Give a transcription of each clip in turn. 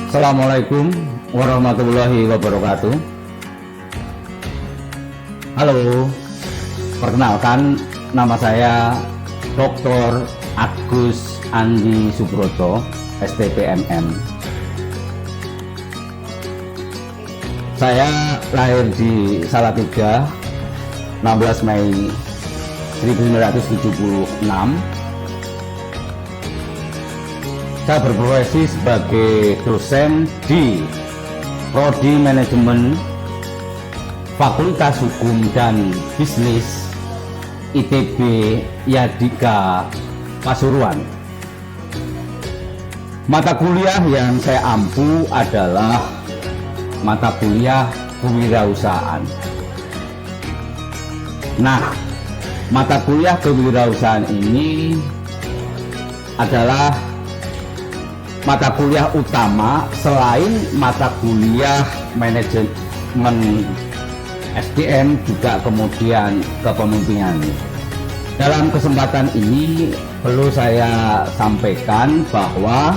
Assalamualaikum warahmatullahi wabarakatuh. Halo, perkenalkan nama saya Dr. Agus Andi Subroto, STPMM. Saya lahir di Salatiga 16 Mei 1976. Saya berprofesi sebagai dosen di Prodi Manajemen Fakultas Hukum dan Bisnis ITB Yadika Pasuruan. Mata kuliah yang saya ampu adalah mata kuliah kewirausahaan. Nah, mata kuliah kewirausahaan ini adalah mata kuliah utama selain mata kuliah manajemen SDM, juga kemudian kepemimpinan. Dalam kesempatan ini perlu saya sampaikan bahwa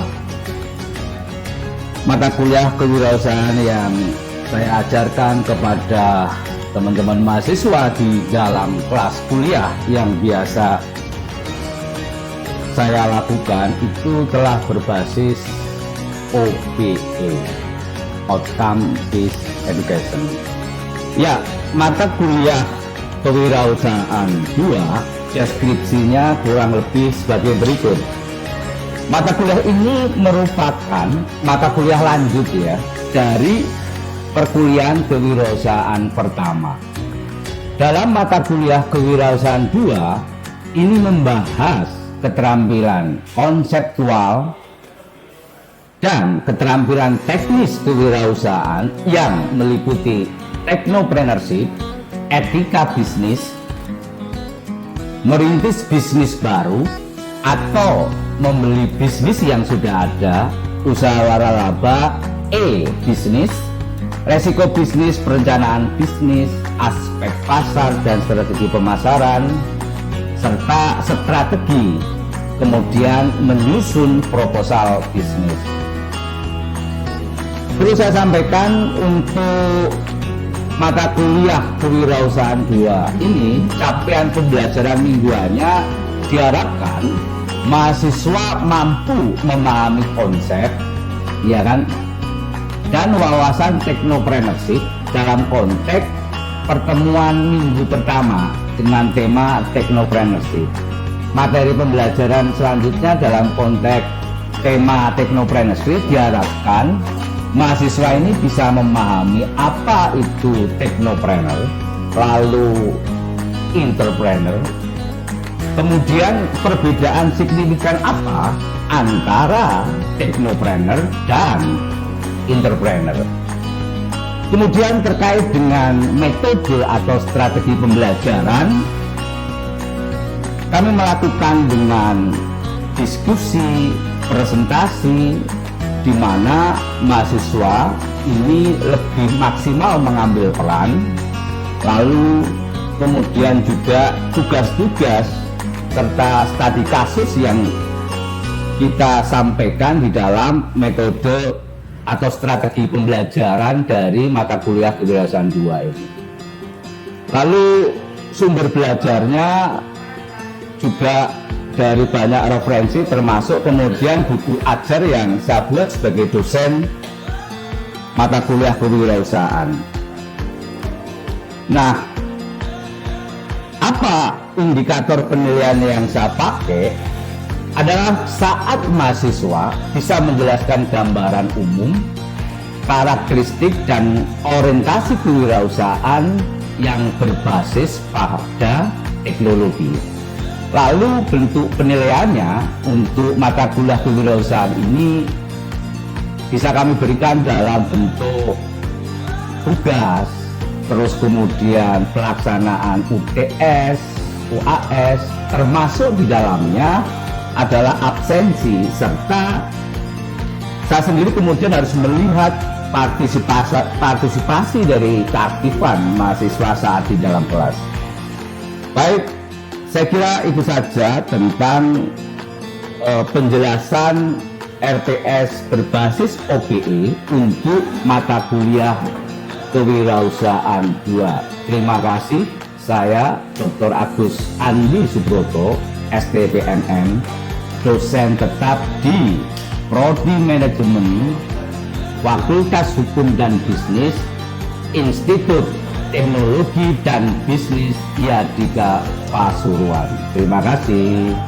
mata kuliah kewirausahaan yang saya ajarkan kepada teman-teman mahasiswa di dalam kelas kuliah yang biasa saya lakukan itu telah berbasis OBE, Outcome Based Education. Ya, mata kuliah kewirausahaan 2 deskripsinya kurang lebih sebagai berikut. Mata kuliah ini merupakan mata kuliah lanjut ya dari perkuliahan kewirausahaan pertama. Dalam mata kuliah kewirausahaan 2 ini membahas keterampilan konseptual dan keterampilan teknis kewirausahaan yang meliputi technopreneurship, etika bisnis, merintis bisnis baru atau membeli bisnis yang sudah ada, usaha waralaba, bisnis, resiko bisnis, perencanaan bisnis, aspek pasar dan strategi pemasaran, serta strategi kemudian menyusun proposal bisnis. Perlu saya sampaikan untuk mata kuliah kewirausahaan 2 ini capaian pembelajaran mingguannya diharapkan mahasiswa mampu memahami konsep ya kan dan wawasan teknopreneurship dalam konteks pertemuan minggu pertama dengan tema teknopreneurship. Materi pembelajaran selanjutnya dalam konteks tema teknopreneurship diharapkan mahasiswa ini bisa memahami apa itu teknopreneur, lalu entrepreneur, kemudian perbedaan signifikan apa antara teknopreneur dan entrepreneur. Kemudian terkait dengan metode atau strategi pembelajaran, kami melakukan dengan diskusi, presentasi, di mana mahasiswa ini lebih maksimal mengambil peran, lalu kemudian juga tugas-tugas serta studi kasus yang kita sampaikan di dalam metode atau strategi pembelajaran dari mata kuliah kewirausahaan 2 ini. Lalu sumber belajarnya juga dari banyak referensi, termasuk kemudian buku ajar yang saya buat sebagai dosen mata kuliah kewirausahaan. Nah, apa indikator penilaian yang saya pakai adalah saat mahasiswa bisa menjelaskan gambaran umum, karakteristik dan orientasi kewirausahaan yang berbasis pada teknologi. Lalu bentuk penilaiannya untuk mata kuliah kewirausahaan ini bisa kami berikan dalam bentuk tugas, terus kemudian pelaksanaan UTS, UAS, termasuk di dalamnya adalah absensi, serta saya sendiri kemudian harus melihat partisipasi dari keaktifan mahasiswa saat di dalam kelas. Baik, saya kira itu saja tentang penjelasan RPS berbasis OBE untuk mata kuliah Kewirausahaan 2. Terima kasih. Saya Dr. Agus Andi Subroto, STPMM, dosen tetap di Prodi Manajemen, Fakultas Hukum dan Bisnis, Institut Teknologi dan Bisnis Yadika Pasuruan. Terima kasih.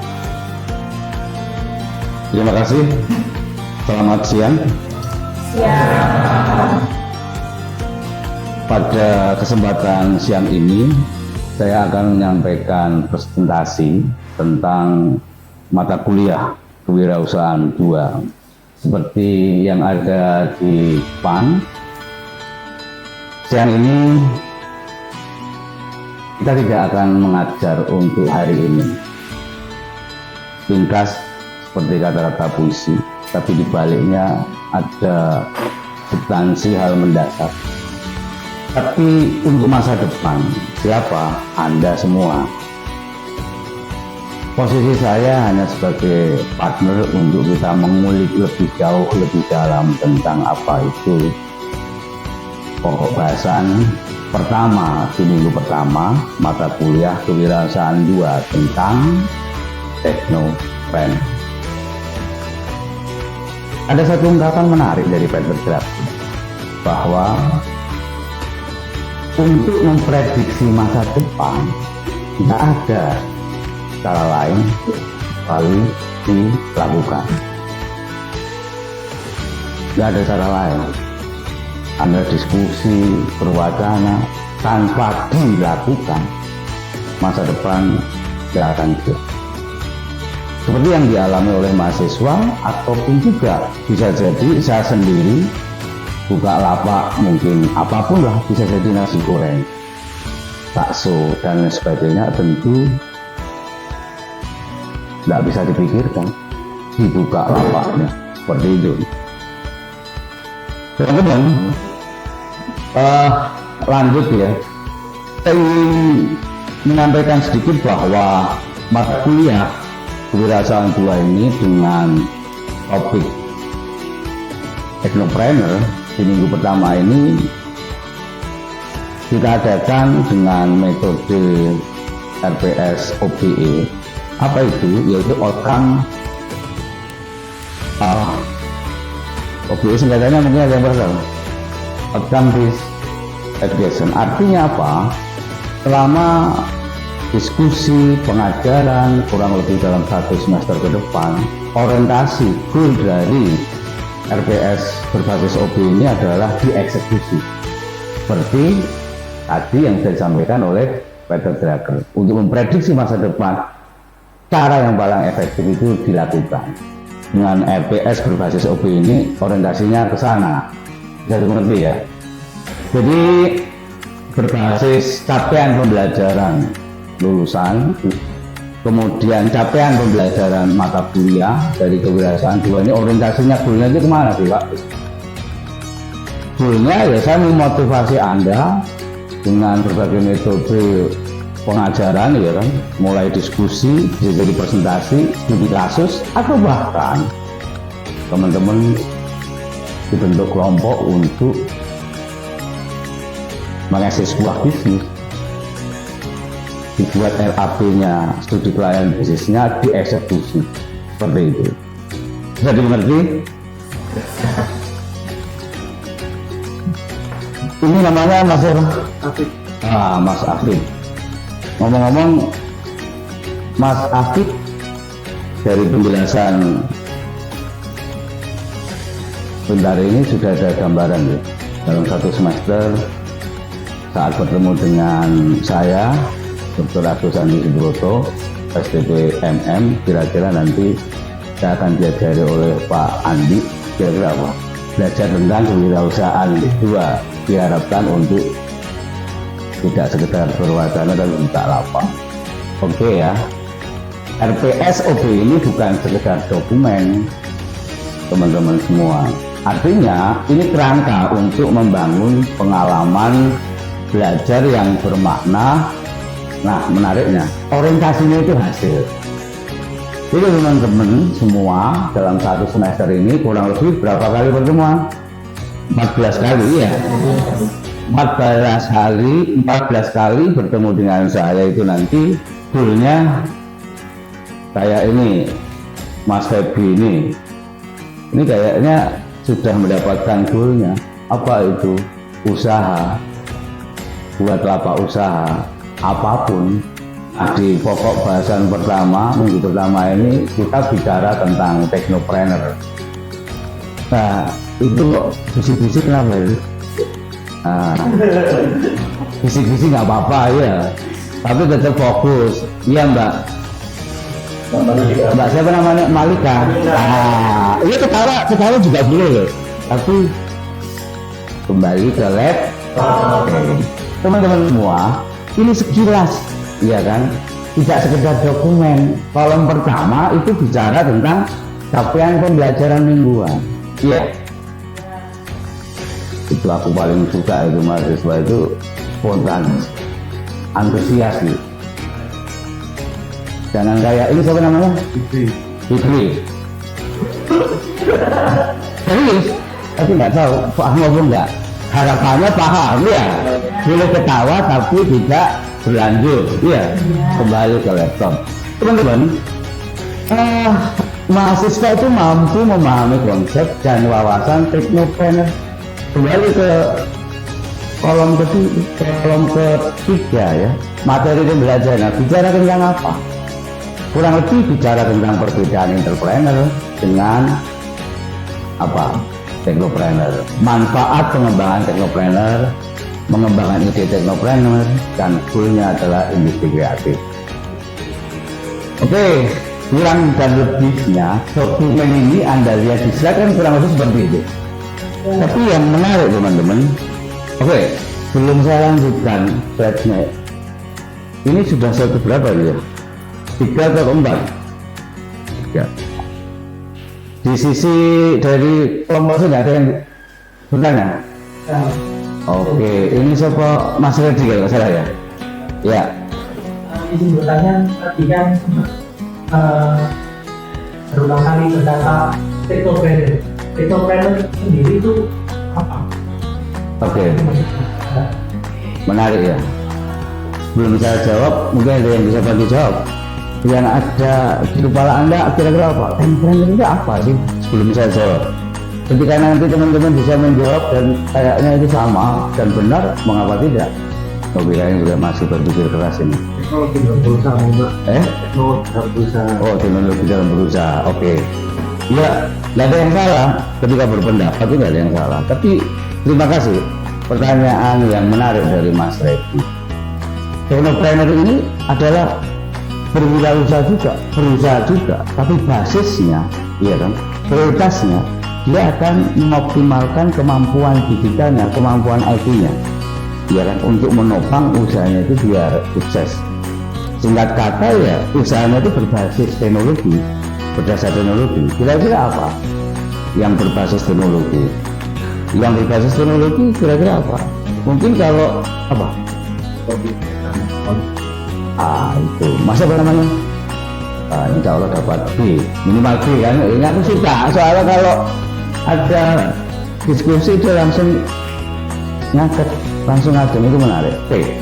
Terima kasih. Selamat siang. Siang. Pada kesempatan siang ini, saya akan menyampaikan presentasi tentang mata kuliah Kewirausahaan 2. Seperti yang ada di depan, siang ini kita tidak akan mengajar untuk hari ini. Ringkas seperti kata-kata puisi, tapi di baliknya ada substansi hal mendasar. Tapi untuk masa depan, siapa? Anda semua. Posisi saya hanya sebagai partner untuk kita mengulik lebih jauh, lebih dalam tentang apa itu pokok bahasan pertama di minggu pertama mata kuliah Kewirausahaan 2 tentang teknopreneur. Ada satu ungkapan menarik dari Peter Drucker bahwa untuk memprediksi masa depan tidak ada cara lain kecuali dilakukan. Tidak ada cara lain. Anda diskusi, berwacana, tanpa dilakukan, masa depan tidak akan jelas. Seperti yang dialami oleh mahasiswa, ataupun juga bisa jadi saya sendiri buka lapak, mungkin apapun lah, bisa jadi nasi goreng, bakso dan sebagainya, tentu tidak bisa dipikirkan dibuka lapaknya seperti itu. Teman-teman, lanjut ya, saya ingin menyampaikan sedikit bahwa mata kuliah Kewirausahaan 2 ini dengan topik teknopreneur di minggu pertama ini kita adakan dengan metode RPS OBE. Apa itu? Yaitu outcome OBE singkatannya mungkin ada yang bersama outcome based education. Artinya apa? Selama diskusi, pengajaran kurang lebih dalam 1 semester ke depan, orientasi goal dari RPS berbasis OBE ini adalah dieksekusi. Seperti tadi yang saya sampaikan oleh Peter Drucker, untuk memprediksi masa depan, cara yang paling efektif itu dilakukan. Dengan RPS berbasis OBE ini orientasinya ke sana. Bisa dimengerti ya. Jadi berbasis capaian pembelajaran lulusan, kemudian capaian pembelajaran mata kuliah dari Kewirausahaan 2 ini orientasinya goalnya itu kemana sih Pak? Goalnya ya saya memotivasi Anda dengan berbagai metode pengajaran ya kan, mulai diskusi, bisa jadi presentasi, studi kasus, atau bahkan teman-teman dibentuk kelompok untuk mengasih sebuah bisnis, dibuat RAP-nya, studi pelayanan bisnisnya, dieksekusi seperti itu. Bisa dimengerti? Ini namanya Mas Afid. Mas Afid. Ngomong-ngomong, Mas Afid dari penjelasan sebentar ini sudah ada gambaran ya. Dalam 1 semester saat bertemu dengan saya, Dr. Agus Andi Subroto, STPMM, kira-kira nanti saya akan diajari oleh Pak Andi, kira-kira apa? Belajar tentang Kewirausahaan 2, diharapkan untuk tidak sekedar berwacana dan buka lapak. Oke ya, RPS OBE ini bukan sekedar dokumen, teman-teman semua. Artinya ini kerangka untuk membangun pengalaman belajar yang bermakna. Nah, menariknya orientasinya itu hasil. Jadi teman-teman semua dalam satu semester ini kurang lebih berapa kali pertemuan? 14 kali ya. 14 kali bertemu dengan saya itu nanti goalnya kayak ini Mas Febi ini kayaknya sudah mendapatkan goalnya. Apa itu? Usaha, buat lapak usaha apapun. Di pokok bahasan pertama, minggu pertama ini kita bicara tentang teknopreneur. Nah, itu kok bisik-bisik kenapa ya? Bisik-bisik nggak apa-apa ya, tapi tetap fokus. Iya Mbak siapa namanya? Malika. Iya ketawa juga boleh loh. Tapi kembali ke lab. Teman-teman semua, ini sekilas. Iya kan, tidak sekedar dokumen. Kolom pertama itu bicara tentang capaian pembelajaran mingguan. Iya, itu aku paling suka itu mahasiswa itu spontan, antusias gitu. Jangan kayak ini siapa namanya? Fikri. Serius, tapi nggak tahu paham apa enggak. Harapannya paham ya, boleh ketawa tapi tidak berlanjut, iya. Kembali ke laptop, teman-teman. Mahasiswa itu mampu memahami konsep dan wawasan teknopreneur. Kembali ke kolom ketiga ya, materi pembelajaran. Nah, bicara tentang apa? Kurang lebih bicara tentang perbedaan entrepreneur dengan apa? Teknopreneur. Manfaat pengembangan teknopreneur, mengembangkan ide teknopreneur, dan goalnya adalah industri kreatif. Oke, kurang dan lebihnya dokumen ini Anda lihat di slide kan kurang lebih seperti itu. Tapi yang menarik teman-teman, oke, sebelum saya lanjutkan slide-nya, ini sudah satu berapa ya? 3 atau 4? 3. Di sisi dari kelompok sudah ada yang bertanya? Oke, ini siapa? Mas Reddy kalau salah ya? Ya. Izin bertanya, tadi kan berulang kali tentang teknopreneur. Teknopreneur sendiri itu apa? Oke. Menarik ya. Belum saya jawab, mungkin ada yang bisa bantu jawab. Yang ada di kepala Anda kira-kira apa? Teknopreneur itu apa sih? Sebelum saya jawab. Ketika nanti teman-teman bisa menjawab dan kayaknya itu sama dan benar, mengapa tidak? Oke, yang udah masih berpikir keras ini. Teknologi dalam berusaha, Mbak. Teknologi dalam berusaha. Oh, teknologi dalam berusaha. Oke. Ya, tidak ada yang salah ketika berpendapat, tidak ada yang salah. Tapi terima kasih pertanyaan yang menarik dari Mas Reddy. Teknopreneur ini adalah berwirausaha berusaha juga, tapi basisnya, iya kan, prioritasnya dia akan mengoptimalkan kemampuan digitalnya, kemampuan IT-nya, ya kan, untuk menopang usahanya itu biar sukses. Singkat kata ya, usahanya itu berbasis teknologi, berdasar teknologi. Kira-kira apa yang berbasis teknologi? Yang berbasis teknologi kira-kira apa? Mungkin kalau apa? Itu masa apa namanya? Insya Allah dapat B, minimal B kan. Ini aku suka soalnya kalau ada diskusi itu langsung ngangkat, langsung ngajeng, itu menarik. P,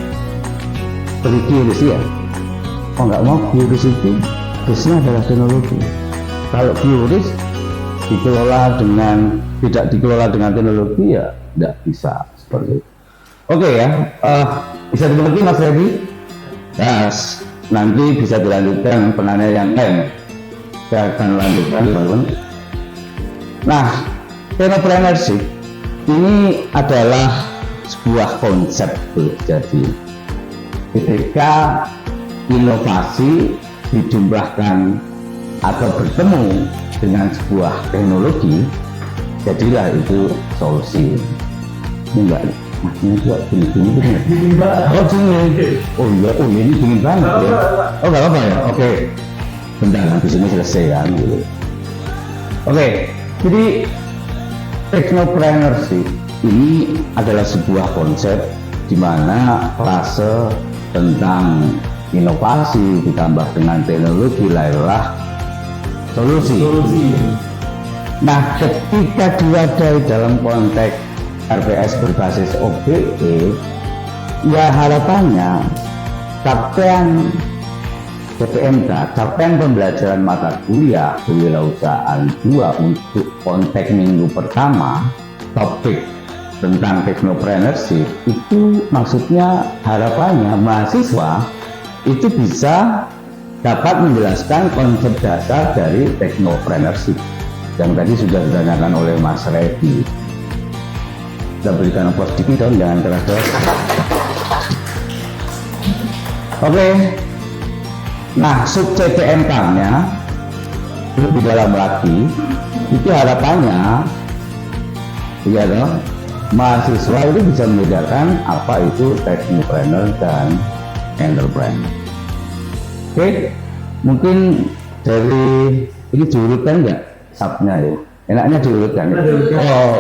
beri QRIS ya. Oh nggak mau QRIS itu bisnya adalah teknologi. Kalau QRIS tidak dikelola dengan teknologi ya tidak bisa seperti itu. Oke ya, bisa dimengerti Mas Reddy? Yes, nanti bisa dilanjutkan penanya yang lain. Saya akan lanjutkan teman-teman. Nah, entrepreneurship ini adalah sebuah konsep. Jadi ketika inovasi dijumlahkan atau bertemu dengan sebuah teknologi, jadilah itu solusi. Ini enggak, maksudnya juga gini-gini oh gini, oh ini gini banget ya. Oh nggak apa ya, oke. Bentar, di sini selesai kan gitu. Oke, jadi teknopreneurship ini adalah sebuah konsep di mana frase tentang inovasi ditambah dengan teknologi lahirlah solusi. Nah, ketika diwadahi dalam konteks RPS berbasis OBE, ya harapannya capaian PPMK, capaian pembelajaran mata kuliah kewirausahaan 2 untuk konteks minggu pertama, topik tentang technopreneurship, itu maksudnya harapannya mahasiswa itu bisa dapat menjelaskan konsep dasar dari technopreneurship yang tadi sudah ditanyakan oleh Mas Reddy. Kita berikan applause dikit dong, jangan keras-keras. Oke. Nah, sub CPMK-nya lebih dalam lagi, itu harapannya ya dong, mahasiswa itu bisa membedakan apa itu technopreneur dan entrepreneur. Oke, mungkin dari ini diurutkan nggak subnya ya? Enaknya diurutkan ya? Oh,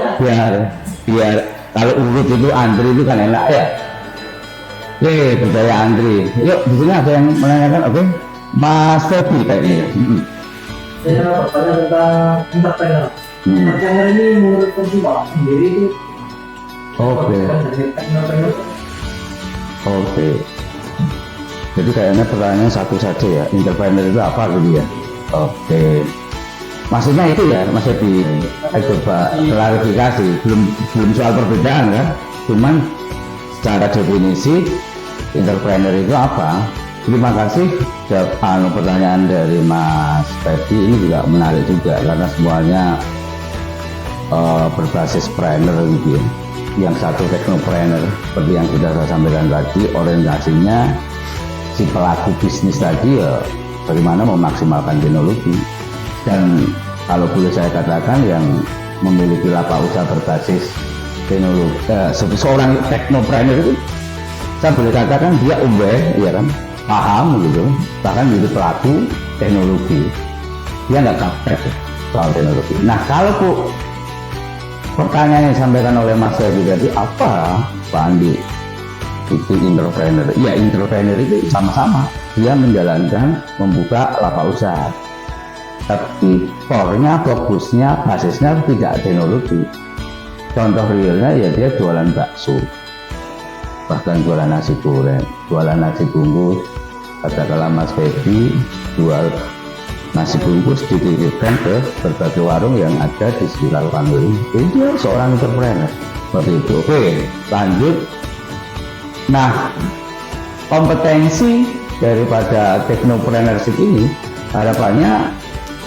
biar kalau urut itu antri itu kan enak ya. Oke, percaya antri. Yuk, di sini ada yang menanyakan, oke? Mas Febi kayaknya. Saya bertanya tentang entrepreneur. Entrepreneur ini menurut Pak sendiri itu Oke. Oke. Jadi kayaknya pertanyaan satu saja ya, entrepreneur itu apa gitu ya? Oke. Maksudnya itu ya, Mas Febi. Coba klarifikasi. Belum soal perbedaan kan? Cuman secara definisi entrepreneur itu apa? Terima kasih pertanyaan dari Mas Febi, ini juga menarik juga karena semuanya berbasis planner gitu ya. Yang satu technopreneur seperti yang sudah saya sampaikan tadi, orientasinya si pelaku bisnis tadi ya bagaimana memaksimalkan teknologi, dan kalau boleh saya katakan yang memiliki lapak usaha berbasis teknologi, seorang technopreneur itu saya boleh katakan dia aware, ya kan, paham gitu, bahkan jadi pelaku teknologi, dia nggak kapek soal teknologi. Nah, kalau pertanyaan yang disampaikan oleh Mas Febi tadi, apa Pak Andi itu entrepreneur? Ya, entrepreneur itu sama-sama dia menjalankan, membuka lapak usaha, tapi fokusnya, basisnya tidak teknologi. Contoh realnya ya dia jualan bakso, bahkan jualan nasi goreng, jualan nasi bungkus. Katakanlah Mas Febi jual nasi bungkus dititipkan ke berbagai warung yang ada di sekitar Panweli. Itu seorang entrepreneur seperti itu. Oke, lanjut. Nah, kompetensi daripada technopreneurship ini harapannya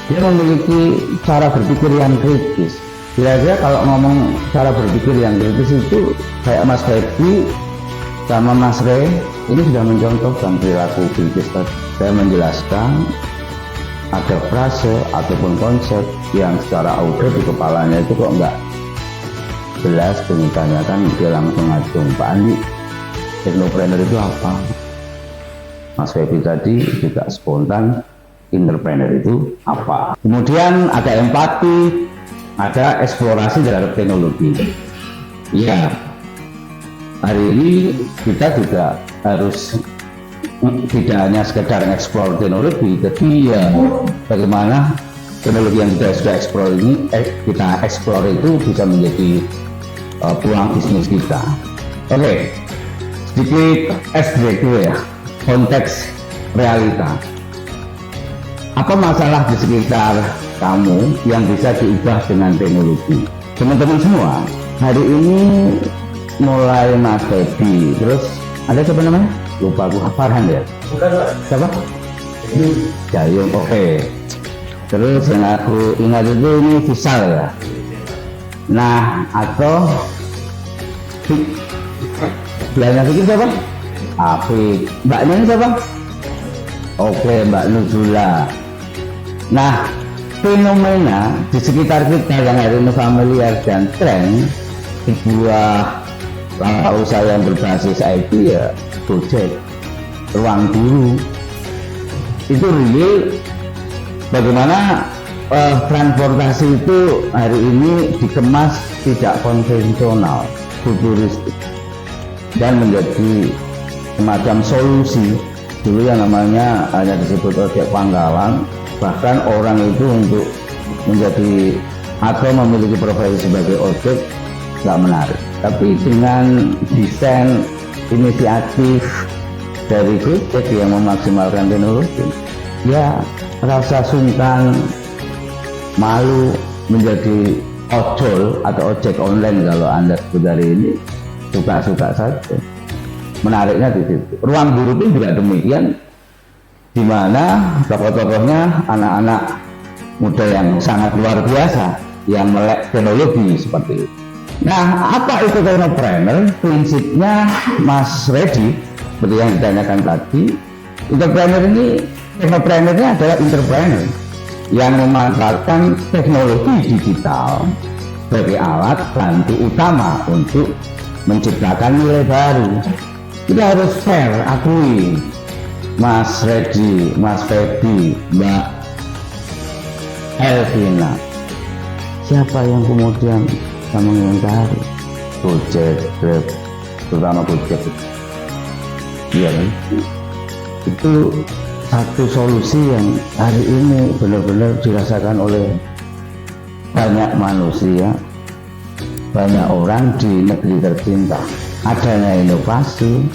dia memiliki cara berpikir yang kritis. Kira-kira kalau ngomong cara berpikir yang kritis itu kayak Mas Febi sama Mas Re ini sudah mencontohkan perilaku kritis tadi. Saya menjelaskan ada frase ataupun konsep yang secara audio di kepalanya itu kok enggak jelas, ditanyakan dia langsung ngacung, Pak Andi, technopreneur itu apa? Mas Febi tadi juga spontan, entrepreneur itu apa? Kemudian ada empati, ada eksplorasi terhadap teknologi. Ya, hari ini kita juga harus tidak hanya sekedar eksplor teknologi, tapi ya bagaimana teknologi yang sudah eksplor ini kita eksplor itu bisa menjadi peluang bisnis kita. Oke, sedikit break dulu ya, konteks realita. Apa masalah di sekitar kamu yang bisa diubah dengan teknologi? Teman-teman semua, hari ini mulai Mas Febi, terus ada siapa namanya? Lupa aku, Farhan ya? Bukan, Pak. Siapa? Jayung, oke. Terus yang aku ingat itu ini Fisal ya. Nah, atau belanja pikir siapa? Apik. Mbaknya ini siapa? Oke, Mbak Nuzula. Nah, fenomena di sekitar kita yang hari ini familiar dan tren sebuah langkah usaha yang berbasis IT ya Gojek, Ruang Guru, itu real bagaimana transportasi itu hari ini dikemas tidak konvensional, futuristik, dan menjadi semacam solusi. Dulu yang namanya hanya disebut ojek pangkalan, Bahkan orang itu untuk menjadi atau memiliki profesi sebagai ojek nggak menarik. Tapi dengan desain inisiatif dari Gojek yang memaksimalkan teknologi, ya rasa sungkan, malu menjadi ojol atau ojek online kalau Anda sebut hari ini suka-suka saja. Menariknya di situ. Ruang guru pun juga demikian, di mana tokoh-tokohnya anak-anak muda yang sangat luar biasa yang melek teknologi seperti itu. Nah, apa itu technopreneur? Prinsipnya Mas Reddy, seperti yang ditanyakan tadi, technopreneurnya adalah entrepreneur yang memanfaatkan teknologi digital sebagai alat bantu utama untuk menciptakan nilai baru. Kita harus fair, akui Mas Reddy, Mas Feby, Mbak Elvina, siapa yang kemudian mengomentari Gojek, Grab, terutama Gojek, iya kan? Itu satu solusi yang hari ini benar-benar dirasakan oleh banyak manusia, banyak orang di negeri tercinta. Adanya inovasi,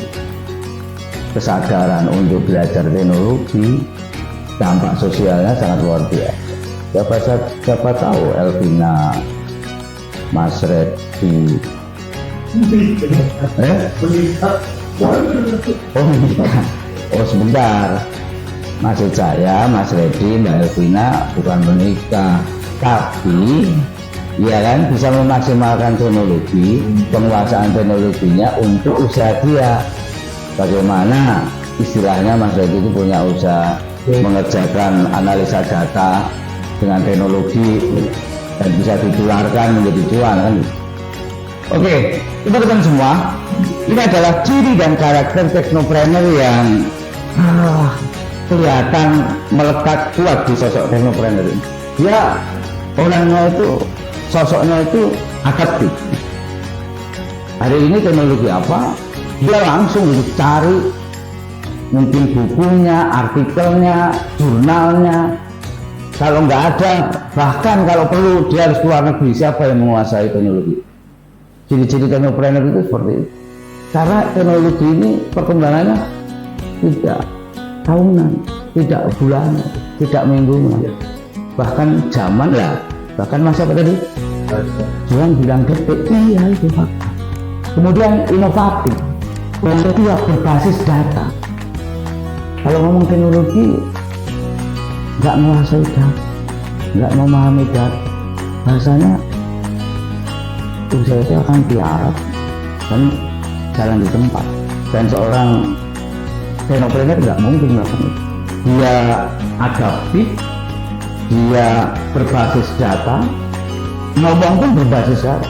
kesadaran untuk belajar teknologi, dampak sosialnya sangat luar biasa. Siapa tahu Elvina, Mas Reddy, oh sebentar, maksud saya Mas Reddy, Mbak Elvina bukan menikah, tapi ya kan bisa memaksimalkan teknologi, penguasaan teknologinya untuk usaha dia. Bagaimana istilahnya Mas Reddy itu punya usaha mengerjakan analisa data dengan teknologi dan bisa ditularkan menjadi cuan kan. Oke, teman-teman semua, ini adalah ciri dan karakter technopreneur yang kelihatan melekat kuat di sosok technopreneur ini. Dia orangnya itu, sosoknya itu adaptif. Hari ini teknologi apa? Dia langsung cari mungkin bukunya, artikelnya, jurnalnya. Kalau nggak ada, bahkan kalau perlu dia harus keluar negeri. Siapa yang menguasai teknologi? Ciri-ciri technopreneur itu seperti itu. Karena teknologi ini perkembangannya tidak tahunan, tidak bulanan, tidak mingguan, bahkan zaman lah, bahkan masa apa tadi? Jangan bilang detik, iya itu fakta. Kemudian inovatif, yang kedua berbasis data. Kalau ngomong teknologi, nggak menguasai data, nggak memahami data, bahasanya usaha itu akan tiarap dan jalan di tempat. Dan seorang technopreneur nggak mungkin melakukan itu. Dia adaptif, dia berbasis data, ngomong pun berbasis data.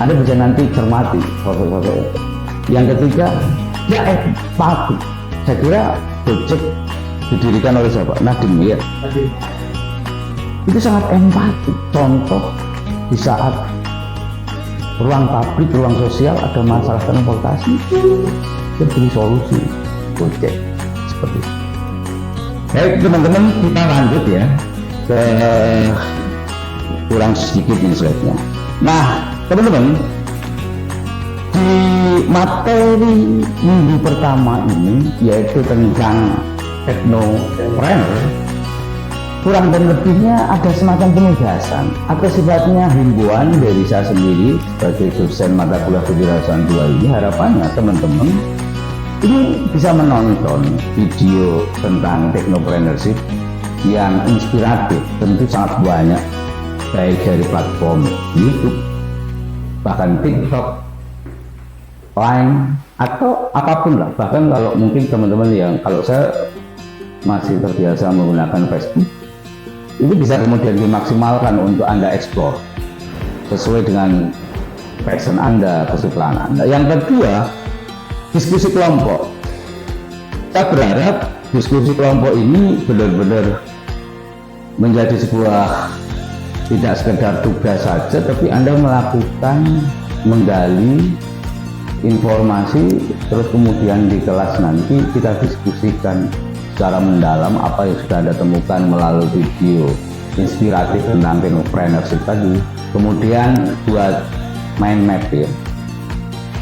Anda bisa nanti cermati sosok-sosok. Yang ketiga, dia empati. Saya kira Gojek didirikan oleh siapa? Nadiem ya. Itu sangat empati. Contoh di saat ruang publik, ruang sosial ada masalah transportasi, dia beri solusi. Gojek seperti itu. Baik teman-teman, kita lanjut ya ke kurang sedikit ini slide-nya. Nah teman-teman, di materi minggu pertama ini yaitu tentang technopreneur, kurang dan lebihnya ada semacam penugasan atau sifatnya himbauan dari saya sendiri sebagai dosen mata kuliah kewirausahaan 2 ini. Harapannya teman-teman ini bisa menonton video tentang technopreneurship yang inspiratif, tentu sangat banyak, baik dari platform YouTube, bahkan TikTok, Line, atau apapun lah. Bahkan kalau mungkin teman-teman yang, kalau saya masih terbiasa menggunakan Facebook, itu bisa kemudian dimaksimalkan untuk Anda explore sesuai dengan passion Anda, kesukaan Anda. Yang kedua, diskusi kelompok. Saya berharap diskusi kelompok ini benar-benar menjadi sebuah tidak sekedar tugas saja, tapi Anda melakukan, menggali informasi, terus kemudian di kelas nanti kita diskusikan secara mendalam apa yang sudah Anda temukan melalui video inspiratif tentang technopreneurship tadi. Kemudian buat mind map ya,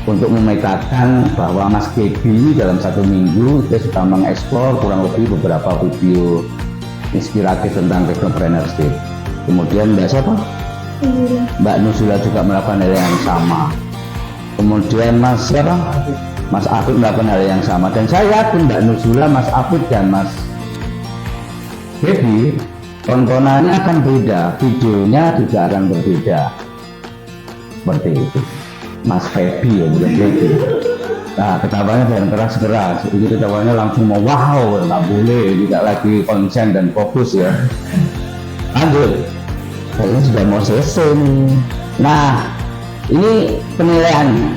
untuk memetakan bahwa Mas Gaby ini dalam 1 minggu dia sudah mengeksplor kurang lebih beberapa video inspiratif tentang technopreneurship. Kemudian Mbak siapa? Mbak Nuzula juga melakukan hal yang sama. Kemudian Mas siapa? Mas Afid melakukan hal yang sama. Dan saya yakin Mbak Nuzula, Mas Afid dan Mas Gaby tontonannya akan beda, videonya juga akan berbeda. Seperti itu. Mas Gaby ya, bukan Gaby. Nah, ketawanya jangan keras-keras. Itu ketawanya langsung mau wow, nggak boleh, tidak lagi konsen dan fokus ya. Lanjut. Kayaknya sudah mau selesai nih. Nah, ini penilaiannya.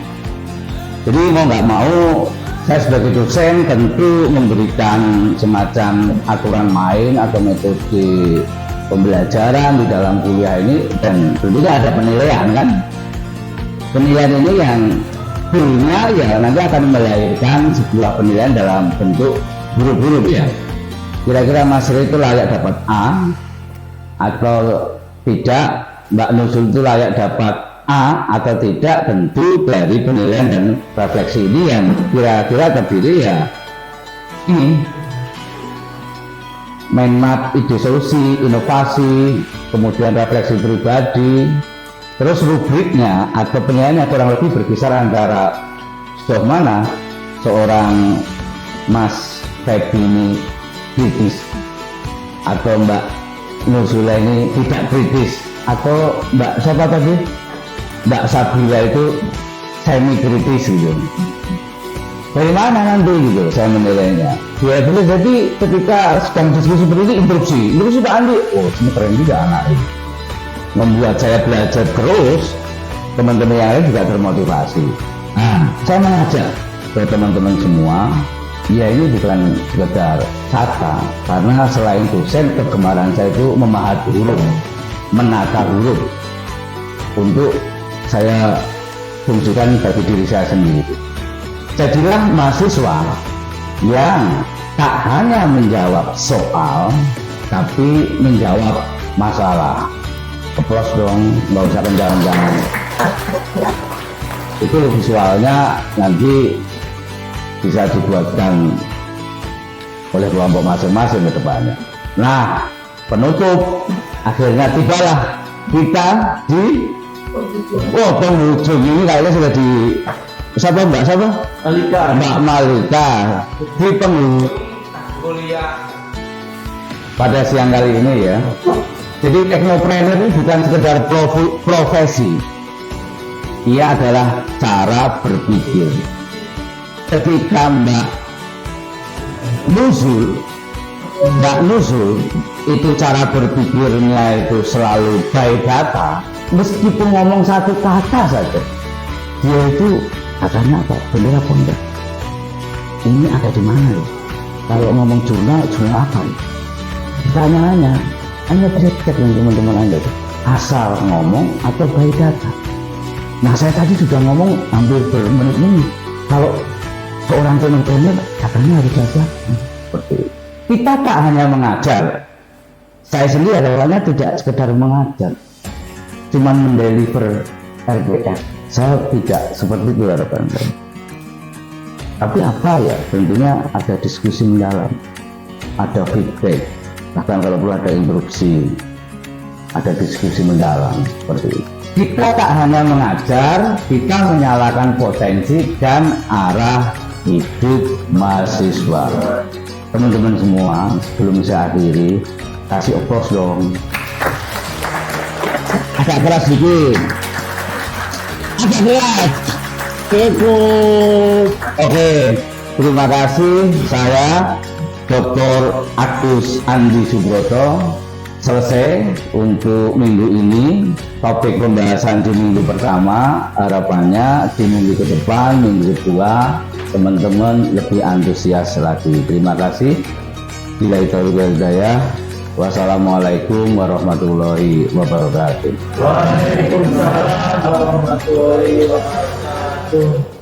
Jadi mau nggak mau, saya sebagai dosen tentu memberikan semacam aturan main atau metode pembelajaran di dalam kuliah ini, dan tentunya ada penilaian kan. Penilaian ini yang gurunya ya nanti akan melahirkan sebuah penilaian dalam bentuk huruf-huruf ya. Kira-kira Mas Ri itu layak dapat A atau tidak, Mbak Nuzul itu layak dapat A atau tidak, tentu dari penilaian dan refleksi ini yang kira-kira terdiri ya ini mind map, ide solusi, inovasi, kemudian refleksi pribadi, terus rubriknya atau penilaiannya kurang lebih berkisar antara sejauh mana seorang Mas Gaby ini kritis atau Mbak Nuzula ini tidak kritis, atau Mbak siapa tadi, Mbak Sabila itu semi kritis gitu. Dari mana nanti gitu saya menilainya? Ya boleh jadi ketika sedang diskusi seperti ini interupsi Pak Andi, oh ini keren juga anak ini, membuat saya belajar terus, teman-teman yang lain juga termotivasi. Nah, saya mengajak ke teman-teman semua, ya ini bukan sekedar kata, karena selain dosen, kegemaran saya itu memahami huruf, menata huruf untuk saya fungsikan bagi diri saya sendiri. Jadilah mahasiswa yang tak hanya menjawab soal, tapi menjawab masalah. Keplos dong, nggak usah kencang-kencang. Itu visualnya nanti bisa dibuatkan oleh kelompok masing-masing ke depannya. Nah, penutup, akhirnya tibalah kita di penghujung ini. Kayaknya sudah di siapa Mbak siapa? Malika. Mbak Malika di penghujung kuliah pada siang kali ini ya. Jadi technopreneur ini bukan sekedar profesi, ia adalah cara berpikir. Ketika Mbak Nuzul itu cara berpikirnya itu selalu by data, meskipun ngomong satu kata saja, dia itu katanya apa, benar apa enggak, ini ada di mana ya? Kalau ngomong jurnal apa ya? Pertanyaannya Anda bisa cek dengan teman-teman Anda itu, asal ngomong atau by data. Nah, saya tadi sudah ngomong hampir bermenit-menit. Kalau seorang technopreneur katanya harus saja seperti itu. Kita tak hanya mengajar, saya sendiri adalah tidak sekedar mengajar, cuma mendeliver RPS. Saya tidak seperti itu harapan saya. Tapi apa ya, tentunya ada diskusi mendalam, ada feedback, bahkan kalau perlu ada interupsi, ada diskusi mendalam seperti itu. Kita tak hanya mengajar, kita menyalakan potensi dan arah hidup mahasiswa. Teman-teman semua, sebelum saya akhiri, kasih applause dong. Agak keras sedikit. Agak keras. Cukup. Oke, terima kasih. Saya Dr. Agus Andi Subroto. Selesai untuk minggu ini. Topik pembahasan di minggu pertama, harapannya di minggu ke depan, minggu kedua, teman-teman lebih antusias lagi. Terima kasih. Bila itu hidayah. Wassalamualaikum warahmatullahi wabarakatuh. Waalaikumsalam warahmatullahi wabarakatuh.